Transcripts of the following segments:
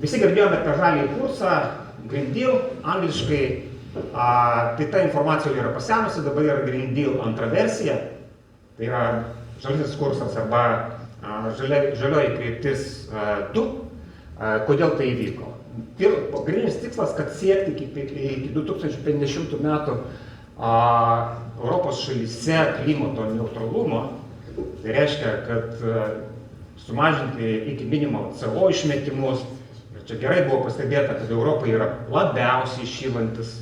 Visi girdėjome apie žalį kursą, Green Deal, angliškai, tai ta informacija yra pasenusi, dabar yra Green Deal antra versija, tai yra žaliasis kursas arba žalioji kryptis 2. Kodėl tai įvyko? Pagrindinis tikslas, kad siekti iki 2050 metų Europos šalyse klimato neutralumo, tai reiškia, kad sumažinti iki minimumo CO išmetimus. Ir čia gerai buvo pastebėta, kad Europa yra labiausiai šylantis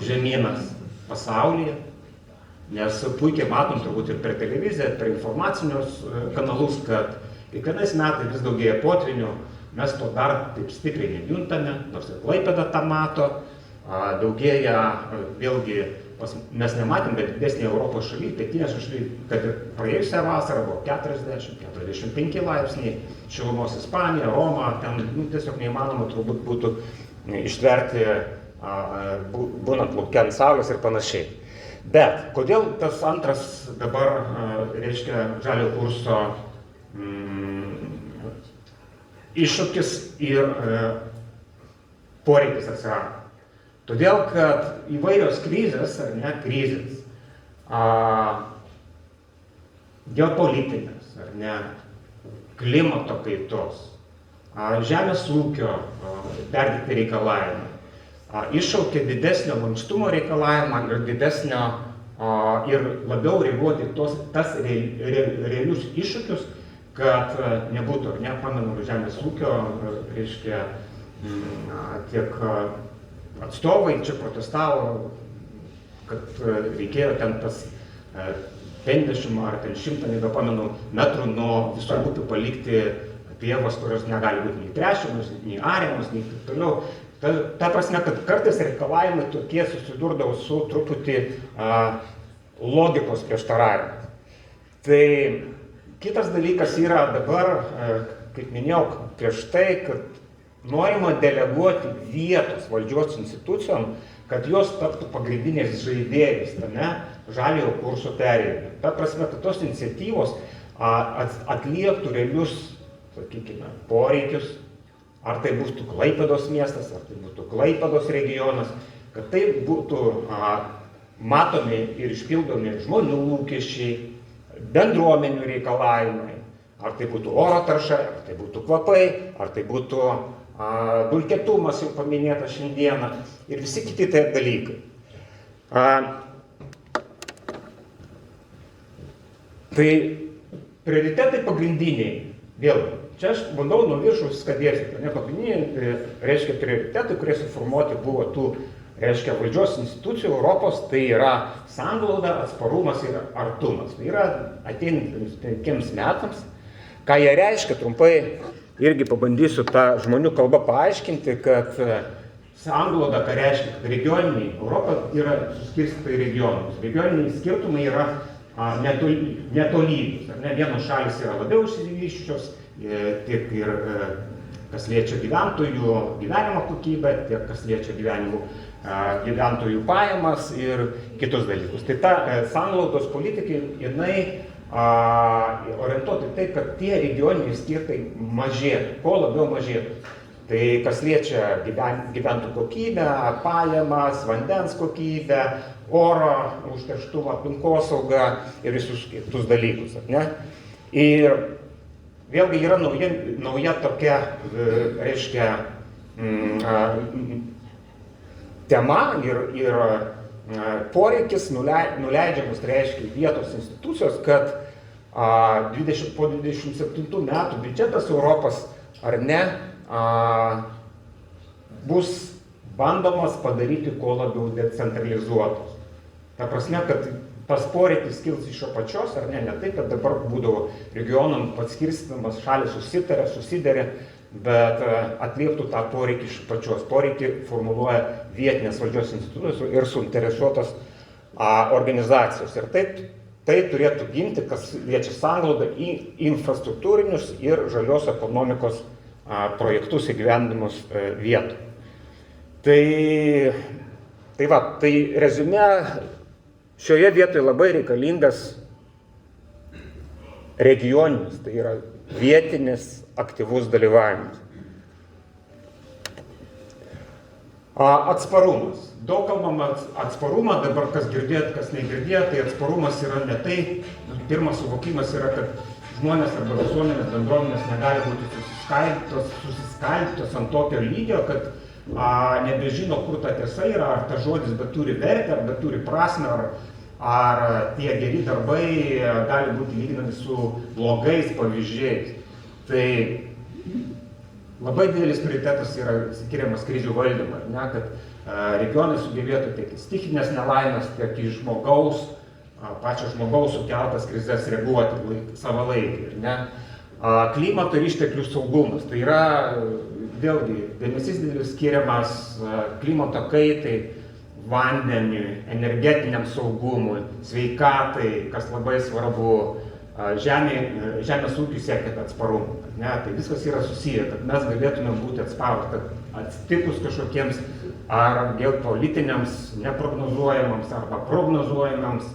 žemynas pasaulyje, nes puikiai matom turbūt ir per televiziją, per informacinius kanalus, kad kiekvienais metais vis daugėja potvinių, mes to dar taip stipriai nejuntame, nors ir Klaipėda tą mato, daugėja vėlgi, mes nematėm, bet didesnė Europos šaly, pietinėse šaly, kad ir praėjusią vasarą buvo 40-45 laipsniai, šilumos Ispanija, Roma, ten tiesiog neįmanoma turbūt būtų ištverti, būnant lauke ant saulės ir panašiai. Bet kodėl tas antras dabar, reiškia, žalio kurso iššūkis ir poreikis atsirado? Todėl, kad įvairios krizės, ar ne krizės, geopolitinės, ar ne, klimato kaitos, žemės ūkio perdėti reikalavimai, iššaukia didesnio lankstumo reikalavimą ir didesnio ir labiau reaguoti tas realius iššūkius, kad nebūtų, nepamenu, žemės ūkio, reiškia, tiek atstovai čia protestavo, kad reikėjo ten tas 50 ar 100, nebepamenu, metrų nuo visų upių palikti pievos, kurios negali būti nei tręšiamos, nei ariamos, nei taip toliau. Ta prasme, kad kartais reikalavimai tokie susidurdavo su truputį logikos prieštaravimu. Tai kitas dalykas yra dabar, kaip minėjau prieš tai, kad norima deleguoti vietos valdžios institucijom, kad jos taptų pagrindinės žaidėjais tame žaliojo kurso perėjime. Ta prasme, kad tos iniciatyvos atlieptų realius, sakykime, poreikius, ar tai būtų Klaipėdos miestas, ar tai būtų Klaipėdos regionas, kad tai būtų matomi ir išpildomi žmonių lūkesčiai, bendruomenių reikalavimai, ar tai būtų oro tarša, ar tai būtų kvapai, ar tai būtų dulkėtumas jau paminėtas šiandieną ir visi kiti tai dalykai. Tai prioritetai pagrindiniai, vėlgi, čia aš bandau nuo viršaus skadėti, pagrindiniai, reiškia, prioritetai, kurie suformuoti buvo tų, reiškia, valdžios institucijų Europos, tai yra sanglauda, atsparumas ir artumas. Tai yra ateinantiems 5 metams, ką jie reiškia, trumpai irgi pabandysiu tą žmonių kalbą paaiškinti, kad sanglauda, ką reiškia, kad regioniniai, Europa yra suskirstyta į regionus. Regioniniai skirtumai yra netolygus. Vienos šalis yra labiau išsivysčiusios, tiek ir kas liečia gyventojų gyvenimo kokybę, tiek kas liečia gyventojų pajamas ir kitus dalykus. Tai ta sanglaudos politika, jinai orientuoti tai, kad tie regioniniai skirtai mažėtų, kuo labiau mažėtų. Tai kas liečia gyventojų kokybę, pajamas, vandens kokybę, oro užterštumą, aplinkosaugą ir visus kitus dalykus. Ne? Ir vėlgi yra nauja tokia, reiškia, tema ir poreikis nuleidžiamas, tai reiškia vietos institucijos, kad po 27 metų biudžetas Europos, ar ne, bus bandomas padaryti kuo labiau decentralizuotos. Ta prasme, kad tas poreikis kils iš apačios, ar ne, ne tai, kad dabar būdavo regionam paskirstymas, šalis susidarė, bet atlieptų tą poreikį iš apačios. Poreikį formuluoja vietinės valdžios institucijos ir suinteresuotos organizacijos. Ir tai turėtų ginti, kas liečia sanglaudą, į infrastruktūrinius ir žalios ekonomikos projektus įgyvendinimus vietų. Tai reziumė, šioje vietoje labai reikalingas regioninis, tai yra vietinis aktyvus dalyvavimas. Atsparumas. Daug kalbama atsparumą, dabar kas girdėt, kas negirdėt, tai atsparumas yra ne tai. Pirmas suvokimas yra, kad žmonės arba visuomenės bendruomenės negali būti susiskaldytos ant tokio lygio, kad nebežino, kur ta tiesa yra, ar ta žodis bet turi vertę, ar bet turi prasmę, ar tie geri darbai gali būti lyginami su blogais pavyzdžiais. Tai labai didelis prioritetas yra skiriamas krizių valdymą, kad regionai sugebėtų tiek į stichinės nelaimės, tiek į pačio žmogaus sukeltas krizes reaguoti savalaikiai. Klimato ir išteklių saugumas. Tai yra vėlgi dėmesys didelis skiriamas klimato kaitai, vandeniui, energetiniam saugumui, sveikatai, kas labai svarbu, žemės ūkiui siekiant atsparumą. Tai viskas yra susiję, kad mes galėtume būti atsparūs, kad atsitikus kažkokiems ar geopolitiniams, neprognozuojamams arba prognozuojamams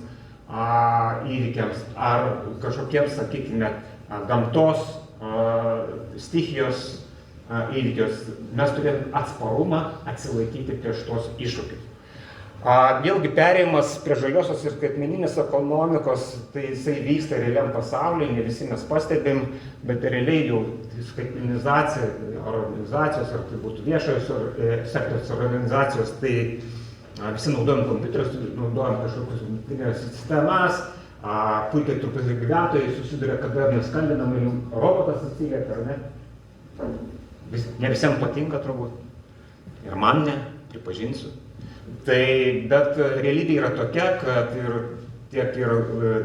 įvykiams, ar kažkokiems, sakykime, gamtos stichijos įvykios, mes turėtume atsparumą atsilaikyti prieš tos iššūkius. Vėlgi perėjimas prie žaliosios ir skaitmeninės ekonomikos, tai jisai vyksta realiam pasaulyje, ne visi mes pastebim, bet realiai jau skaitmenizacija organizacijos, ar tai būtų viešojo sektoriaus organizacijos, tai visi naudojam kompiuterius, naudojam kažkokius kompiuterinės sistemas, puikiai truputį gyventojai susiduria, kada mes skambinam ir robotas atsiliepia, ar ne? Ne visiems patinka turbūt, ir man ne, pripažinsiu. Bet realybė yra tokia, kad tiek ir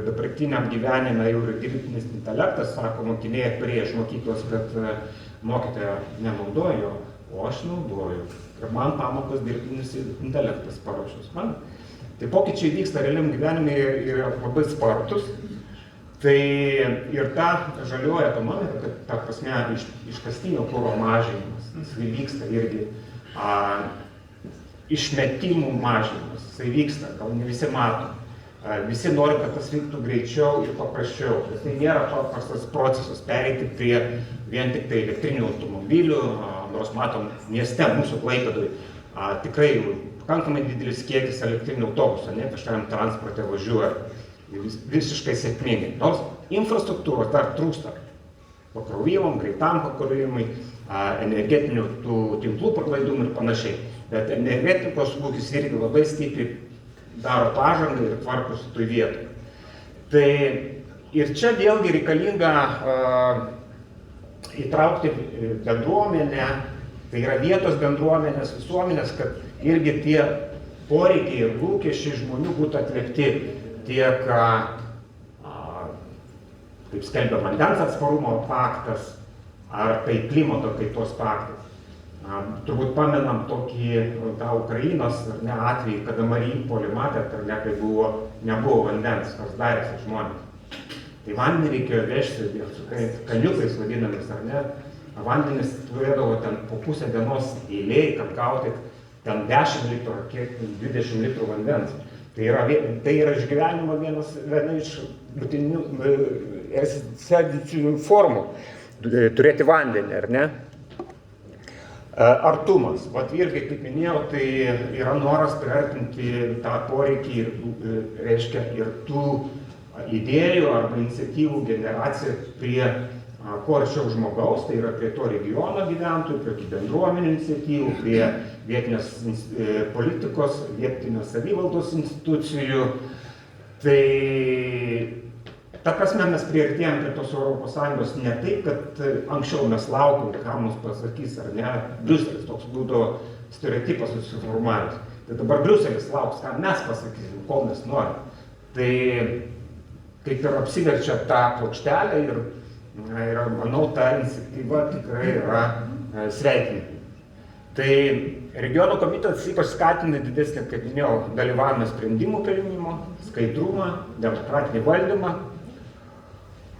dabartiniam gyvenime jau ir dirbtinis intelektas, sako mokiniai atpirėję iš mokyklos, bet mokytoja nenaudojo, o aš naudoju. Ir man pamokas dirbtinis intelektas paruošęs. Tai pokyčiai vyksta realiam gyvenime ir labai spartus. Tai ir ta žalioji ekonomika, kad ta prasme iškastinio kuro mažinimas, jisai vyksta irgi. Išmetimų mažinimas, jisai vyksta, gal ne visi mato. Visi nori, kad tas vyktų greičiau ir paprasčiau. Tai nėra paprastas procesas pereiti prie vien tik tai elektrinių automobilių, nors matom mieste, mūsų Klaipėdoj, tikrai pakankamai didelis kiekis elektrinių autobusų, kažkam transporte važiuoja visiškai sėkmingai. Nors infrastruktūros dar trūksta pakrovimam, greitam pakrovimui, energetinių tų tinklų pralaidumų ir panašiai. Bet energetikos ūkis irgi labai stipriai daro pažangą ir tvarkosi toj vietoj. Tai ir čia vėlgi reikalinga įtraukti bendruomenę, tai yra vietos bendruomenės, visuomenės, kad irgi tie poreikiai ir lūkesčiai žmonių būtų atliepti tiek, kaip skelbia vandens atsparumo paktas, ar tai klimato kaitos paktas. Turbūt pamenam tokį tą Ukrainos atvejį, kada Mariupolį matėt, ar ne, kai nebuvo vandens, kas darėsi žmonės. Tai vandenį reikėjo vežti su kaniukais vadinamis, ar ne. Vandenis turėdavo ten po pusę dienos eilėj, kad gauti ten 10 litrų ar kiek 20 litrų vandens. Tai yra išgyvenimo viena iš būtinių egzistencinių formų turėti vandenį, ar ne? Artumas. Vat irgi, kaip minėjau, tai yra noras priartinti tą poreikį, reiškia, ir tų idėjų arba iniciatyvų generaciją prie kuo arčiau žmogaus, tai yra prie to regiono gyventojų, prie bendruomenių iniciatyvų, prie vietinės politikos, vietinės savivaldos institucijų. Tai ta prasme mes priartėjom prie tos ES ne taip, kad anksčiau mes laukiam, ką mums pasakys, ar ne, Briuselis, toks būdavo stereotipas susiformavęs. Tai dabar Briuselis lauks, ką mes pasakysim, ko mes norim. Tai kaip ir apsiverčia tą plokštelę ir manau, ta iniciatyva tikrai yra sveikintina. Tai regionų komitetas ypač skatina didesnį, kaip minėjau, dalyvavimą sprendimų priėmimo, skaidrumą, demokratinį valdymą.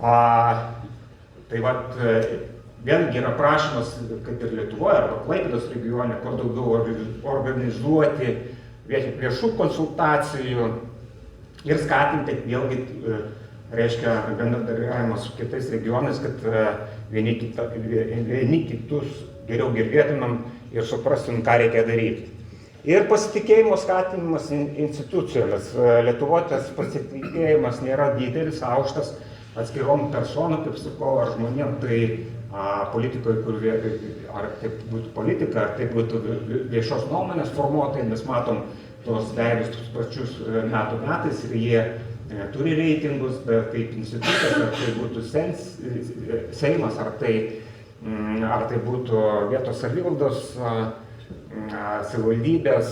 Tai vat vėlgi yra prašymas, kaip ir Lietuvoje arba Klaipėdos regione, kuo daugiau organizuoti viešų konsultacijų ir skatinti vėlgi, reiškia, bendradarbiavimą su kitais regionais, kad vieni kitus geriau girdėtumėm ir suprastum, ką reikia daryti. Ir pasitikėjimo skatinimas institucijomis. Lietuvoje tas pasitikėjimas nėra didelis, aukštas atskirom personom, kaip sakau, ar žmonėm, tai politikoje, ar tai būtų politika, ar tai būtų viešos nuomonės formuotojai, mes matom tos veidus tus pačius metų metais ir jie turi reitingus, bet kaip institutas, ar tai būtų Seimas, ar tai būtų vietos savivaldos, savivaldybės,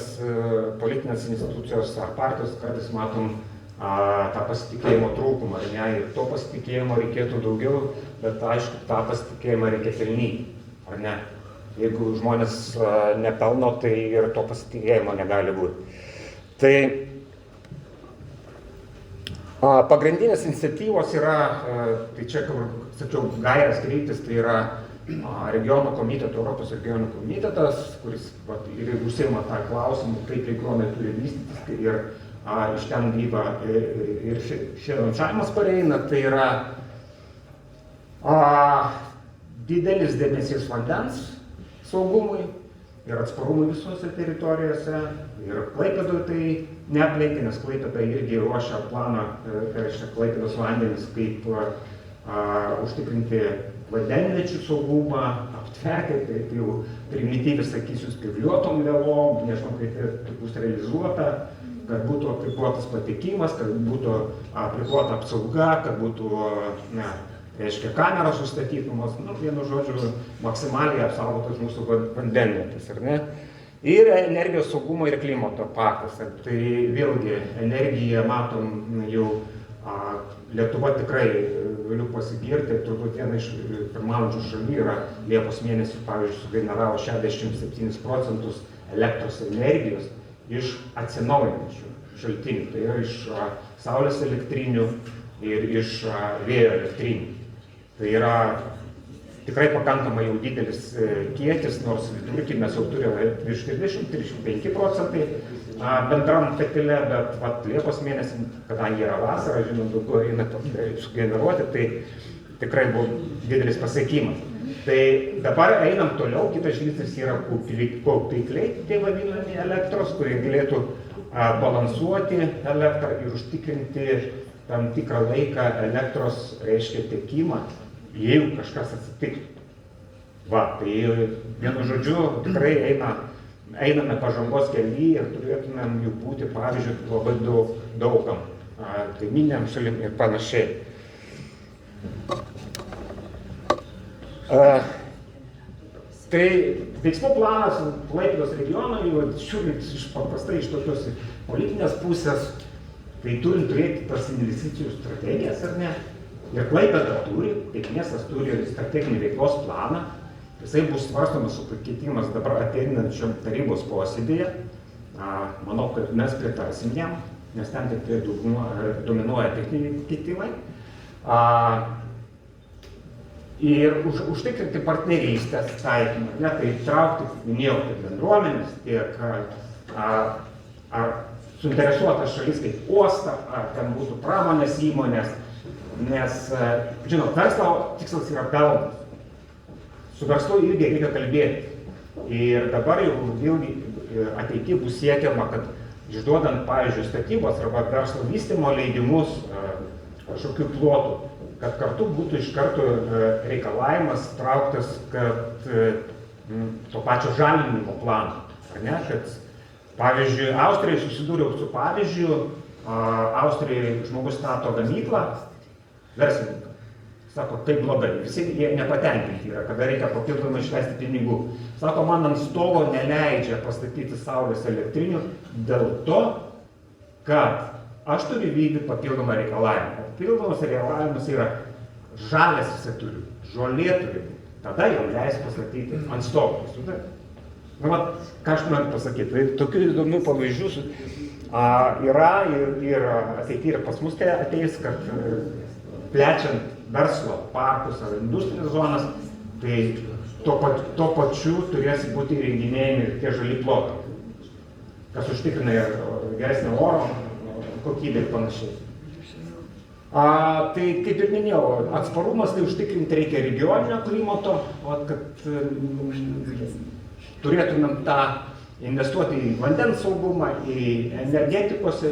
politinės institucijos ar partijos, kartais matom tą pasitikėjimo trūkumą, ar ne, ir to pasitikėjimo reikėtų daugiau, bet aišku, tą pasitikėjimą reikia pelnyti, ar ne. Jeigu žmonės nepelno, tai ir to pasitikėjimo negali būti. Tai pagrindinės iniciatyvos yra, tai čia, kur sakiau, gairės kryptis, tai yra regionų komiteto, Europos regionų komitetas, kuris ir užsiima tą klausimą, kaip regionai turi vystytis ir iš ten gyva ir finansavimas pareina, tai yra didelis dėmesys vandens saugumui ir atsparumui visose teritorijose. Ir Klaipėdoje tai neaplenkė, nes Klaipėda irgi ruošia planą, tai reiškia Klaipėdos vandenis, kaip užtikrinti vandenviečių saugumą, aptverti, tai jau primityviai sakysiu, spygliuotom vielom, nežinau, kaip tai bus realizuota, kad būtų aplikuotas patekimas, kad būtų aplikuota apsauga, kad būtų, reiškia, kameros sustatytumos, vienu žodžiu, maksimaliai apsaugotas mūsų vandenvietės, ar ne? Ir energijos saugumo ir klimato paktas. Tai vėlgi energiją matom jau Lietuva tikrai, galiu pasigirti, turbūt viena iš pirmaujančių šalių yra Liepos mėnesį, pavyzdžiui, sugeneravo 67% elektros energijos iš atsinaujinančių šaltinių, tai yra iš saulės elektrinių ir iš vėjo elektrinių. Tai yra tikrai pakankamai jau didelis kiekis, nors vidurkį mes jau turime virš 30-35% bendram katile, bet Liepos mėnesį, kadangi yra vasara, žinom, daugiau eina sugeneruoti, tai tikrai buvo didelis pasiekimas. Tai dabar einam toliau, kitas žingsnis yra kaupikliai, tai vadinami elektros, kurie galėtų balansuoti elektrą ir užtikrinti tam tikrą laiką elektros, reiškia, tiekimą, jeigu kažkas atsitiktų. Tai vienu žodžiu tikrai einame pažangos kelyje ir turėtumėm jų būti, pavyzdžiui, labai daugam, kaimynėm šalim ir panašiai. Tai veiksmų planas Klaipėdos regionui, žiūrint paprastai iš tokios politinės pusės, tai turim turėti tas investicijų strategijas, ar ne? Ir Klaipėda turi, kaip miestas turi strateginį veiklos planą. Jisai bus svarstomas su pakeitimas dabar ateinančiam tarybos posėdėje. Manau, kad mes pritarsim jam, nes ten tik dominuoja techniniai pakeitimai. Ir užtikrinti partnerystės taikymą, tai traukti, minėjau, tiek bendruomenės, tiek suinteresuotas šalis kaip uostą, ar ten būtų pramonės įmonės, nes, žinot, verslo tikslas yra pelnas. Su verslu irgi reikia kalbėti. Ir dabar jau vėlgi ateityje bus siekiama, kad išduodant, pavyzdžiui, statybos arba verslo vystymo leidimus kažkokių plotų, kad kartu būtų iš karto reikalavimas trauktas, kad to pačio žalinimo plano. Ar ne? Kad, pavyzdžiui, Austrijai susidūriau su pavyzdžiu, Austrijai žmogus stato gamyklą, verslininką. Sako, taip blogai, visi jie nepatenkinti yra, kada reikia papildomai išleisti pinigų. Sako, man ant stogo neleidžia pastatyti saulės elektrinių dėl to, kad aš turiu vykdyti papildomą reikalavimą. Papildomas reikalavimas yra žalias jisai turi, žolė turi, tada jau leis pastatyti ant stogo. Ką aš noriu pasakyti, tai tokių įdomių pavyzdžių yra ir ateityje ir pas mus tai ateis, kad plečiant verslo parkus ar industrinės zonas, tai tuo pačiu turės būti įrenginėjami ir tie žali plotai, kas užtikrina geresnę oro kokybę ir panašiai. Tai kaip ir minėjau, atsparumas tai užtikrinti reikia regioninio klimato, kad turėtumėm tą investuoti į vandens saugumą, į energetikos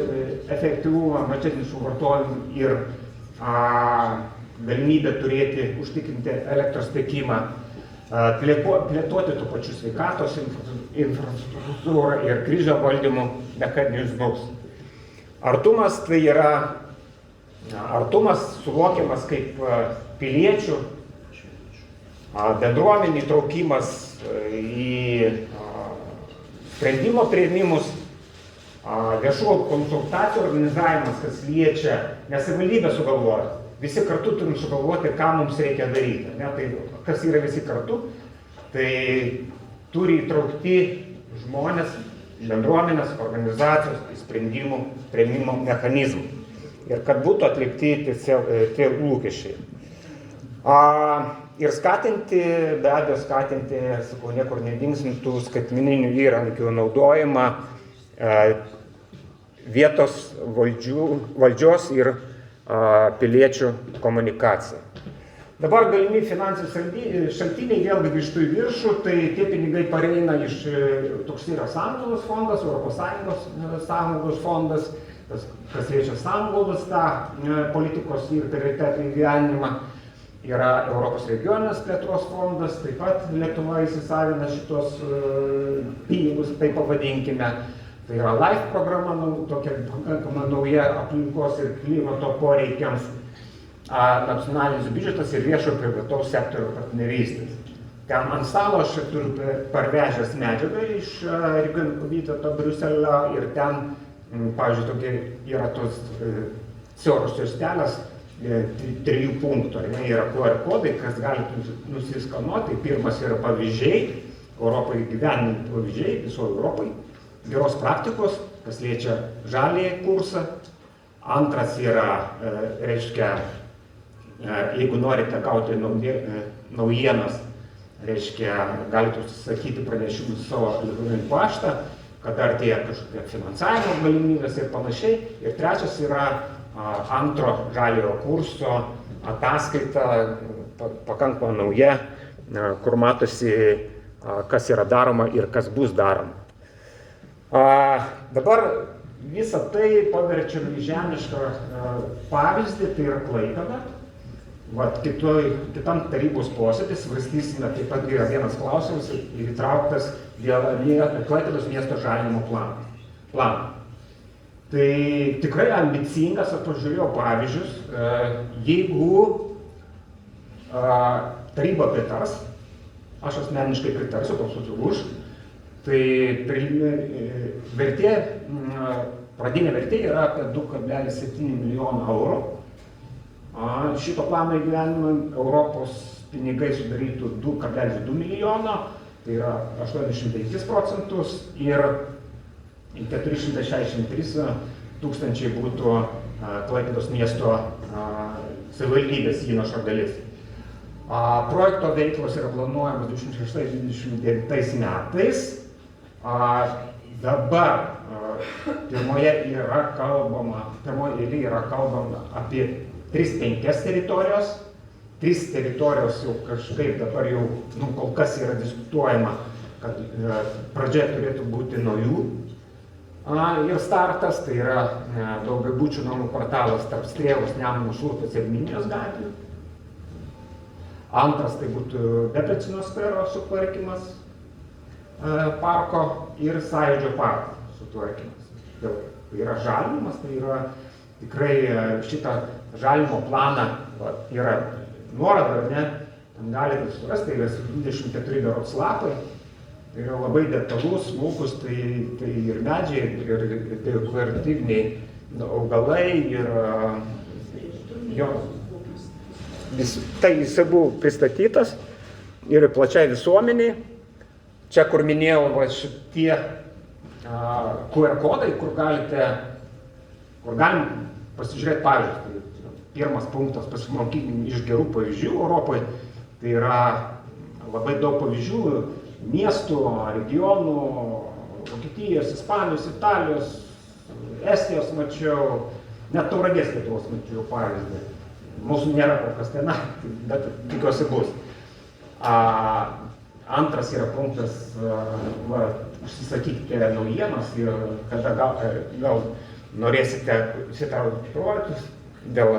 efektyvumą, mažesnį suvartojimą ir galimybę turėti, užtikrinti elektros tiekimą, plėtoti tų pačių sveikatos infrastruktūrą ir krizių valdymo mechanizmus. Artumas tai yra suvokiamas kaip piliečių bendruomenių įtraukimas į sprendimo priėmimus, viešų konsultacijų organizavimas, kas liečia, nes savivaldybė sugalvoja. Visi kartu turim sugalvoti, ką mums reikia daryti. Ne? Tai kas yra visi kartu, tai turi įtraukti žmonės, bendruomenės, organizacijos į sprendimų priėmimo mechanizmų. Ir kad būtų atlikti tie lūkesčiai. Ir skatinti, be abejo skatinti, sakau, niekur nedingsim tų skaitmeninių įrankių naudojimą vietos valdžios ir piliečių komunikacija. Dabar galimi finansiniai šaltiniai vėlgi grįžtų į viršų, tai tie pinigai pareina iš, toks yra Sąjungos fondas, Europos Sąjungos Sąjungos fondas, kas liečia sąnaudos tą politikos ir prioritetų įgyvendinimą. Yra Europos regioninės plėtros fondas, taip pat Lietuva įsisavina šitos pinigus, taip pavadinkime. Tai yra LIFE programa, tokia pakankamai nauja aplinkos ir klimato poreikiams, nacionalinis biudžetas ir viešo privataus sektoriaus partnerystės. Ten ant stalo aš turiu parvežęs medžiagą iš Vytauto Briuselio ir ten, pavyzdžiui, tokie yra tos siauros juostelės 3 punktų. Yra QR kodai, kas gali nusiskanuoti. Pirmas yra pavyzdžiai, Europai gyveninti pavyzdžiai, visoje Europai. Geros praktikos, kas liečia žaliąjį kursą. Antras yra, reiškia, jeigu norite gauti naujienas, reiškia, galite užsisakyti pranešimus savo elektroninį paštą, kad artėja kažkokie finansavimo galimybės ir panašiai. Ir trečias yra antro žaliojo kurso ataskaita, pakankamai nauja, kur matosi, kas yra daroma ir kas bus daroma. Dabar visą tai paverčiam į žemišką pavyzdį, tai yra Klaipėda. Kitam tarybos posėdį svarstysime, taip pat yra vienas klausimas įtrauktas dėl Klaipėdos miesto žalinimo plano. Tai tikrai ambicingas, aš pažiūrėjau pavyzdžius, jeigu taryba pritars, aš asmeniškai pritarsiu, balsuosiu už, tai pradinė vertė yra apie 2,7 milijono eurų. Šito plano įgyvendinant Europos pinigai sudarytų 2,2 milijono, tai yra 85% ir 463 tūkstančiai būtų Klaipėdos miesto savivaldybės įnašo dalis. Projekto veiklos yra planuojamas 2026-2029 metais. Dabar pirmoje eilėje yra kalbama apie 3-5 teritorijos. 3 teritorijos jau kažkaip dabar jau kol kas yra diskutuojama, kad pradžia turėtų būti naujų. Ir startas, tai yra daugiabučių namų kvartalas tarp Strėvos, Nemuno, Šurpės ir Minijos gatvių. Antras tai būtų Debrecino skvero sutvarkymas parko ir Sąjūdžio parko sutvarkymas. Tai yra žalinimas, tai yra tikrai šitą žalinimo planą yra nuoroda, ar ne, ten galite surasti, tai yra 24 berods lapai, tai yra labai detalus, smulkus, tai ir medžiai, ir dekoratyviniai augalai, ir jo. Tai jisai buvo pristatytas ir plačiai visuomeniai. Čia, kur minėjau, šitie QR kodai, kur galim pasižiūrėti pavyzdžius. Pirmas punktas, pasimokykim iš gerų pavyzdžių Europoje. Tai yra labai daug pavyzdžių miestų, regionų, Vokietijos, Ispanijos, Italijos, Estijos mačiau, net Tauragės Lietuvos mačiau pavyzdį. Mūsų nėra kol kas tenai, bet tikiuosi bus. Antras yra punktas, užsisakykite naujienas ir kada gal norėsite įsitraukti projektus dėl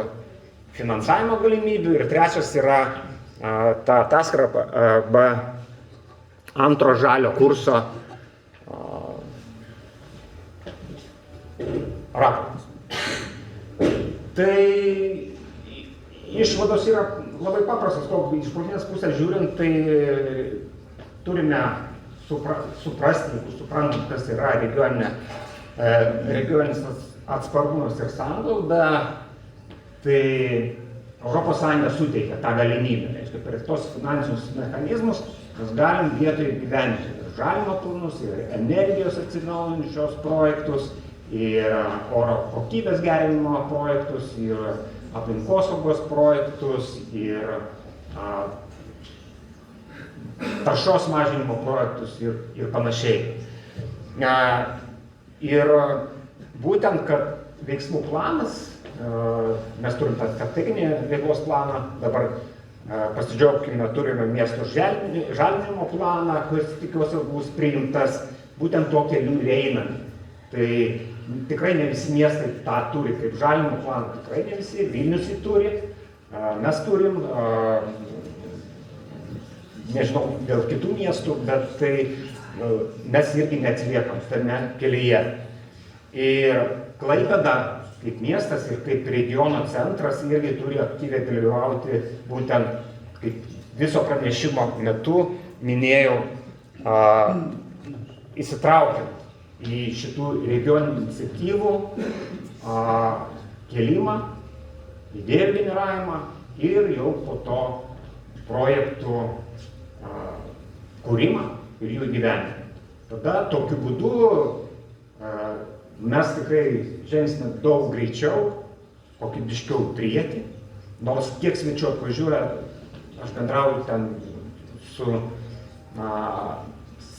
finansavimo galimybių. Ir trečias yra ta ataskaita arba antro žalio kurso raportas. Tai išvados yra labai paprastas, iš politinės pusės žiūrint, tai turime suprasti, suprantam, kas yra regioninis atsparumas ir sanglauda, tai Europos Sąjunga suteikia tą galimybę, reiškia, per tos finansinius mechanizmus mes galim vietoje gyventi ir žalimo planus, ir energijos atsinaujinančios projektus, ir oro kokybės gerinimo projektus, ir aplinkosaugos projektus, ir taršos mažinimo projektus ir panašiai. Ir būtent, kad veiksmų planas, mes turim tą strateginį veiklos planą, dabar pasidžiaugkime, turime miesto žalinimo planą, kuris tikiuosi bus priimtas, būtent tuo keliu ir einame. Tai tikrai ne visi miestai tą turi kaip žalinimo planą, tikrai ne visi, Vilnius jį turi, mes turim, nežinau, dėl kitų miestų, bet tai mes irgi neatsiliekam tame kelyje. Ir Klaipėda kaip miestas ir kaip regiono centras irgi turi aktyviai dalyvauti, būtent kaip viso pranešimo metu minėjau, įsitraukiant į šitų regioninių iniciatyvų kėlimą, idėjų generavimą ir jau po to projektų kūrimą ir jų įgyvendinimą. Tada tokiu būdu mes tikrai žengsime daug greičiau, kokybiškiau priekį, nors kiek svečių atvažiuoja, aš bendrauju ten su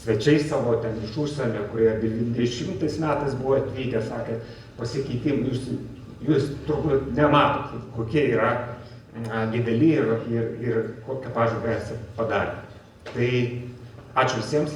svečiais savo ten iš užsienio, kurie 20 metais buvo atvykę, sakė, pasikeitimų, jūs turbūt nematot, kokie yra dideli ir kokią pažangą esate padarę. Tai ačiū visiems.